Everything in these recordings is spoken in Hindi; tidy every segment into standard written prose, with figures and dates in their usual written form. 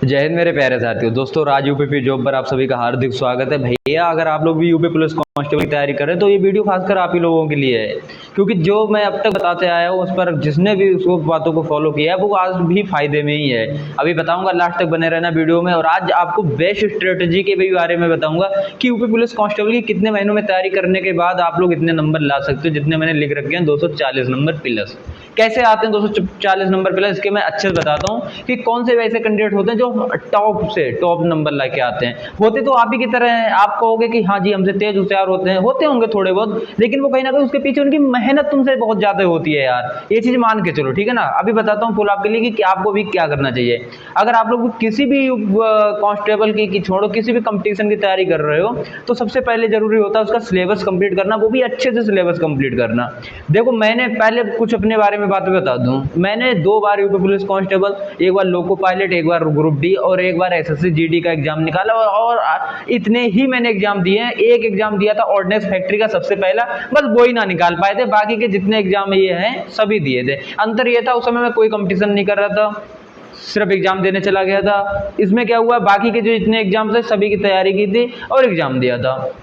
जय हिंद मेरे प्यारे साथियों। दोस्तों, राज यूपीपी जॉब पर आप सभी का हार्दिक स्वागत है। भैया, अगर आप लोग भी यूपी पुलिस कांस्टेबल की तैयारी कर रहे हैं तो ये वीडियो खासकर आप ही लोगों के लिए है, क्योंकि जो मैं अब तक बताते आया हूँ उस पर जिसने भी उसको बातों को फॉलो किया है वो आज भी फायदे में ही है। अभी बताऊंगा, लास्ट तक बने रहना वीडियो में। और आज आपको बेस्ट स्ट्रेटेजी के भी बारे में बताऊंगा कि यूपी पुलिस कांस्टेबल की कितने महीनों में तैयारी करने के बाद आप लोग इतने नंबर ला सकते हो, जितने मैंने लिख रखे हैं 240 नंबर प्लस। कैसे आते हैं 240 नंबर प्लस, इसके मैं अच्छे से बताता हूँ कि कौन से वैसे कैंडिडेट होते हैं जो टॉप नंबर लाके आते हैं। होते तो आप ही की तरह हैं। आप कहोगे कि हाँ जी हमसे तेज होशियार होते होंगे थोड़े बहुत, लेकिन वो कहीं ना कहीं उसके पीछे उनकी मेहनत तुमसे बहुत ज्यादा होती है यार। ये चीज मान के चलो, ठीक है ना। अभी बताता हूँ फुल आपके लिए कि आपको भी क्या करना चाहिए। अगर आप लोग किसी भी कांस्टेबल की छोड़ो, किसी भी कंपटीशन की तैयारी कर रहे हो, तो सबसे पहले जरूरी होता है उसका सिलेबस कंप्लीट करना, वो भी अच्छे से सिलेबस कंप्लीट करना। देखो, मैंने पहले कुछ अपने बारे में बातें बता दूं। मैंने 2 बार यूपी पुलिस कांस्टेबल, एक बार लोको पायलट, एक बार ग्रुप डी और एक बार एसएससी जीडी का एग्जाम निकाला। और इतने ही मैंने एग्जाम दिए हैं। एक एग्जाम दिया था ऑर्डिनेंस फैक्ट्री का सबसे पहला, बस वो ही ना निकाल पाए थे। बाकी के जितने एग्जाम ये हैं सभी दिए थे। अंतर ये था, उस समय मैं कोई कंपटीशन नहीं कर रहा था, सिर्फ एग्जाम देने चला गया था। इसमें क्या हुआ, बाकी के जो इतने एग्जाम थे सभी की तैयारी की थी और एग्जाम दिया था।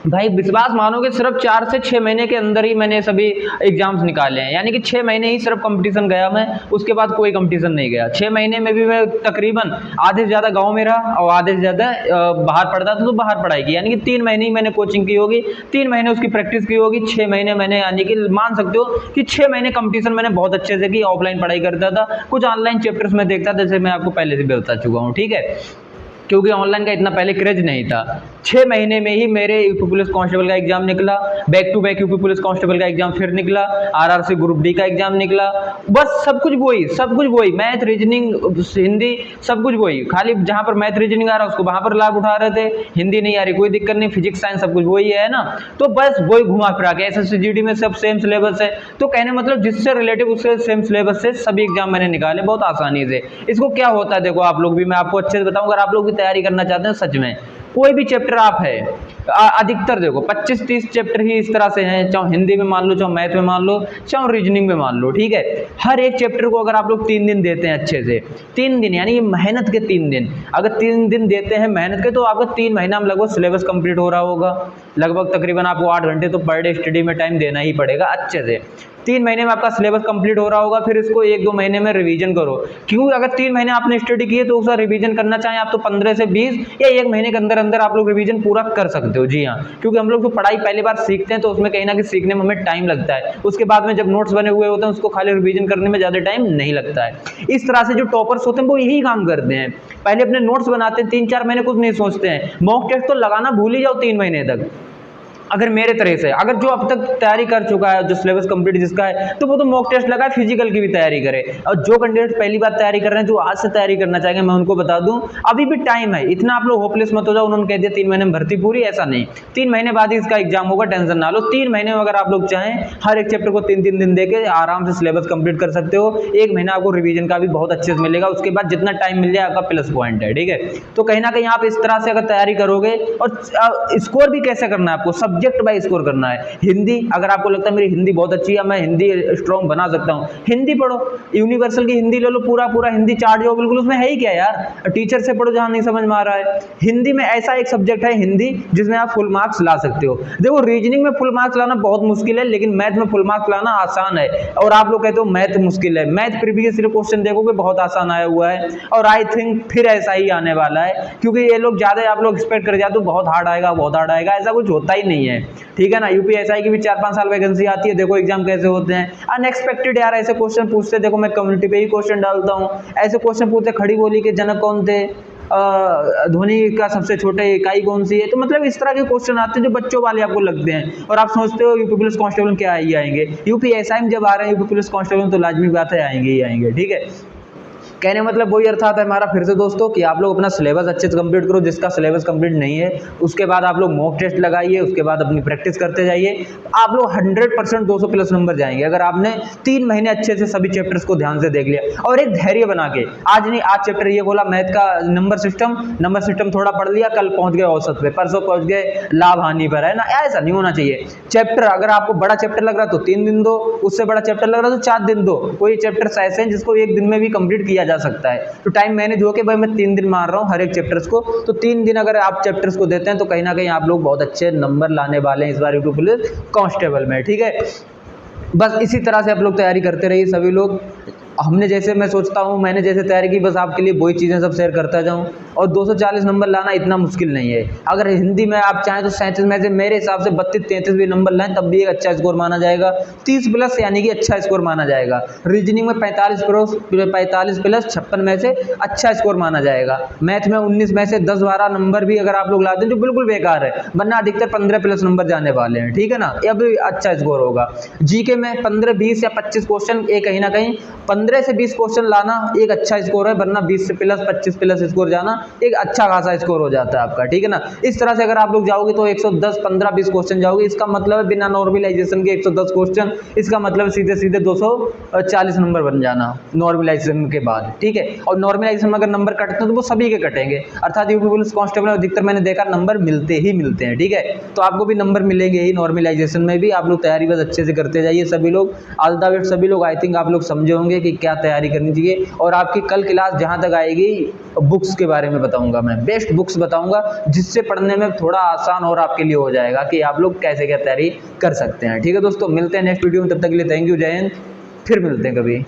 भाई विश्वास मानोगे, सिर्फ 4 से 6 महीने के अंदर ही मैंने सभी एग्जाम्स निकाले हैं। यानी कि 6 महीने ही सिर्फ कंपटीशन गया मैं, उसके बाद कोई कंपटीशन नहीं गया। 6 महीने में भी मैं तकरीबन आधे से ज़्यादा गांव में रहा और आधे से ज़्यादा बाहर पढ़ता था, तो बाहर पढ़ाई की। यानी कि 3 महीने ही मैंने कोचिंग की होगी, 3 महीने उसकी प्रैक्टिस की होगी, 6 महीने मैंने, यानी कि मान सकते हो कि 6 महीने कंपटीशन मैंने बहुत अच्छे से की। ऑफलाइन पढ़ाई करता था, कुछ ऑनलाइन चैप्टर्स में देखता था, जैसे मैं आपको पहले से बता चुका हूँ, ठीक है, क्योंकि ऑनलाइन का इतना पहले क्रेज नहीं था। 6 महीने में ही मेरे यूपी पुलिस कांस्टेबल का एग्जाम निकला, back to back UP police constable का एग्जाम फिर निकला, आरआरसी ग्रुप डी का एग्जाम निकला। बस सब कुछ वही, मैथ, रीजनिंग, हिंदी, सब कुछ वही। खाली जहां पर मैथ रीजनिंग आ रहा है उसको वहां पर लाभ उठा रहे थे, हिंदी नहीं आ रही कोई दिक्कत नहीं, फिजिक्स साइंस सब कुछ वही है ना। तो बस वही घुमा फिरा के एसएससी जीडी में सब सेम सिलेबस है। तो कहने मतलब जिससे रिलेटिव उससे सेम सिलेबस से सभी एग्जाम मैंने निकाले बहुत आसानी से। इसको क्या होता है, देखो आप लोग भी, मैं आपको अच्छे से बताऊं, अगर आप लोग भी तैयारी करना चाहते हैं सच में, कोई भी चैप्टर आप है, अधिकतर देखो 25-30 चैप्टर ही इस तरह से हैं, चाहे हिंदी में मान लो, चाहे मैथ में मान लो, चाहे रीजनिंग में मान लो, ठीक है। हर एक चैप्टर को अगर आप लोग 3 दिन देते हैं अच्छे से, 3 दिन यानी कि मेहनत के 3 दिन, अगर 3 दिन देते हैं मेहनत के, तो आपका 3 महीना में लगभग सिलेबस कंप्लीट हो रहा होगा। लगभग तकरीबन आपको 8 घंटे तो पर डे स्टडी में टाइम देना ही पड़ेगा अच्छे से। 3 महीने में आपका सिलेबस कंप्लीट हो रहा होगा। फिर इसको 1-2 महीने में रिवीजन करो, क्योंकि अगर 3 महीने आपने स्टडी की है तो उसका रिवीजन करना चाहें आप तो 15 से 20 या 1 महीने के अंदर अंदर आप लोग रिवीजन पूरा कर सकते हो। जी हाँ, क्योंकि हम लोग जो पढ़ाई पहली बार सीखते हैं तो उसमें कहीं ना कहीं सीखने में हमें टाइम लगता है। उसके बाद में जब नोट्स बने हुए होते हैं उसको खाली रिवीजन करने में ज्यादा टाइम नहीं लगता है। इस तरह से जो टॉपर्स होते हैं वो यही काम करते हैं, पहले अपने नोट्स बनाते हैं, 3-4 महीने कुछ नहीं सोचते हैं, मॉक टेस्ट तो लगाना भूल ही जाओ 3 महीने तक। अगर मेरे तरह से, अगर जो अब तक तैयारी कर चुका है, जो सिलेबस कंप्लीट जिसका है, तो वो तो मॉक टेस्ट लगाए, फिजिकल की भी तैयारी करे। और जो कैंडिडेट पहली बार तैयारी कर रहे हैं, जो आज से तैयारी करना चाहेंगे, मैं उनको बता दूं अभी भी टाइम है। इतना आप लोग होपलेस मत हो जाओ, उन्होंने कह दिया 3 महीने में भर्ती पूरी, ऐसा नहीं। 3 महीने बाद ही इसका एग्जाम होगा, टेंशन ना लो। 3 महीने में अगर आप लोग चाहें हर एक चैप्टर को 3-3 दिन देके आराम से सिलेबस कंप्लीट कर सकते हो। 1 महीना आपको रिवीजन का भी बहुत अच्छे से मिलेगा, उसके बाद जितना टाइम मिल जाए आपका प्लस पॉइंट है, ठीक है। तो कहीं ना कहीं आप इस तरह से अगर तैयारी करोगे, और स्कोर भी कैसे करना है आपको, सब्जेक्ट बाय स्कोर करना है। हिंदी, अगर आपको लगता है मेरी हिंदी बहुत अच्छी है, मैं हिंदी स्ट्रॉन्ग बना सकता हूं, हिंदी पढ़ो, यूनिवर्सल की हिंदी ले लो, पूरा हिंदी चार्ट जो बिल्कुल, उसमें है ही क्या यार, टीचर से पढ़ो जहां नहीं समझ में आ रहा है। हिंदी में ऐसा एक सब्जेक्ट है हिंदी जिसमें आप फुल मार्क्स ला सकते हो। देखो, रीजनिंग में फुल मार्क्स लाना बहुत मुश्किल है, लेकिन मैथ में फुल मार्क्स लाना आसान है। और आप लोग कहते हो मैथ मुश्किल है, मैथ प्रीवियस ईयर क्वेश्चन देखोगे बहुत आसान आया हुआ है, और आई थिंक फिर ऐसा ही आने वाला है, क्योंकि ये लोग ज्यादा आप लोग एक्सपेक्ट कर जाते हो बहुत हार्ड आएगा, बहुत हार्ड आएगा, ऐसा कुछ होता ही नहीं है, ठीक है ना। यूपीएसआई की भी 4-5 साल वैकेंसी आती है, देखो एग्जाम कैसे होते हैं, अनएक्सपेक्टेड यार ऐसे क्वेश्चन पूछते। देखो मैं कम्युनिटी पे ही क्वेश्चन डालता हूँ, ऐसे क्वेश्चन पूछते, खड़ी बोली के जनक कौन थे, ध्वनि का सबसे छोटे इकाई कौन सी है। तो मतलब इस तरह के क्वेश्चन आते हैं जो बच्चों वाले आपको लगते हैं, और आप सोचते हो यूपी पुलिस कांस्टेबल क्या ही आएंगे। यूपीएसआई में जब आ रहे हैं यूपी पुलिस कांस्टेबल तो लाजमी बात है आएंगे ही आएंगे, ठीक है। कहने मतलब वही अर्थात है हमारा फिर से दोस्तों कि आप लोग अपना सिलेबस अच्छे से कंप्लीट करो। जिसका सिलेबस कंप्लीट नहीं है उसके बाद आप लोग मॉक टेस्ट लगाइए, उसके बाद अपनी प्रैक्टिस करते जाइए। आप लोग 100% 200 प्लस नंबर जाएंगे, अगर आपने 3 महीने अच्छे से सभी चैप्टर्स को ध्यान से देख लिया और एक धैर्य बना के। आज नहीं, आज चैप्टर ये बोला मैथ का नंबर सिस्टम थोड़ा पढ़ लिया, कल पहुंच गए औसत पे, परसों पहुंच गए लाभ हानि पर, है ना। ऐसा नहीं होना चाहिए। चैप्टर अगर आपको बड़ा चैप्टर लग रहा है तो 3 दिन दो, उससे बड़ा चैप्टर लग रहा है तो 4 दिन दो। कोई चैप्टर ऐसे हैं जिसको 1 दिन में भी कंप्लीट किया जा सकता है। तो टाइम मैनेज हो के भाई मैं 3 दिन मार रहा हूँ हर एक चैप्टर्स को, तो 3 दिन अगर आप चैप्टर्स को देते हैं तो कहीं ना कहीं आप लोग बहुत अच्छे नंबर लाने वाले हैं इस बार यूपी पुलिस कांस्टेबल में, ठीक है। बस इसी तरह से आप लोग तैयारी करते रहिए सभी लोग। हमने जैसे, मैं सोचता हूँ मैंने जैसे तैयारी की, बस आपके लिए वही चीज़ें सब शेयर करता जाऊँ। और 240 नंबर लाना इतना मुश्किल नहीं है। अगर हिंदी में आप चाहें तो 37 में से मेरे हिसाब से 32-33 भी नंबर लाएं तब भी एक अच्छा स्कोर माना जाएगा। 30 प्लस यानी कि अच्छा स्कोर माना जाएगा। रीजनिंग में 45 प्लस 56 में से अच्छा स्कोर माना जाएगा। मैथ में 19 में से 10-12 नंबर भी अगर आप लोग लाते हैं जो बिल्कुल बेकार है, वरना अधिकतर 15 प्लस नंबर जाने वाले हैं, ठीक है ना, ये भी अच्छा स्कोर होगा। जीके में 15, 20 या 25 क्वेश्चन, ये कहीं ना कहीं 15 से 20 क्वेश्चन लाना एक अच्छा स्कोर है, वरना 20 से प्लस 25 प्लस स्कोर जाना एक अच्छा खासा स्कोर हो जाता है आपका, ठीक है ना। इस तरह से अगर आप लोग जाओगे तो 110, 15, 20 क्वेश्चन जाओगे, इसका मतलब है बिना नॉर्मलाइजेशन के 110 क्वेश्चन, इसका मतलब सीधे सीधे 240 नंबर बन जाना नॉर्मलाइजेशन के बाद, ठीक है। और नॉर्मलाइजेशन में अगर नंबर कटते हैं तो वो सभी के कटेंगे, अर्थात यूपी पुलिस कांस्टेबल में अधिकतर मैंने देखा नंबर मिलते ही मिलते हैं, ठीक है। तो आपको भी नंबर मिलेंगे ही नॉर्मलाइजेशन में भी। आप लोग तैयारी बस अच्छे से करते जाइए सभी लोग। ऑल द बेस्ट सभी लोग। आई थिंक आप लोग समझे होंगे कि क्या तैयारी करनी चाहिए। और आपकी कल क्लास जहां तक आएगी बुक्स के बारे में बताऊंगा, मैं बेस्ट बुक्स बताऊंगा जिससे पढ़ने में थोड़ा आसान और आपके लिए हो जाएगा कि आप लोग कैसे क्या तैयारी कर सकते हैं, ठीक है दोस्तों। मिलते हैं नेक्स्ट वीडियो में, तब तक के लिए थैंक यू, जय हिंद, फिर मिलते हैं कभी।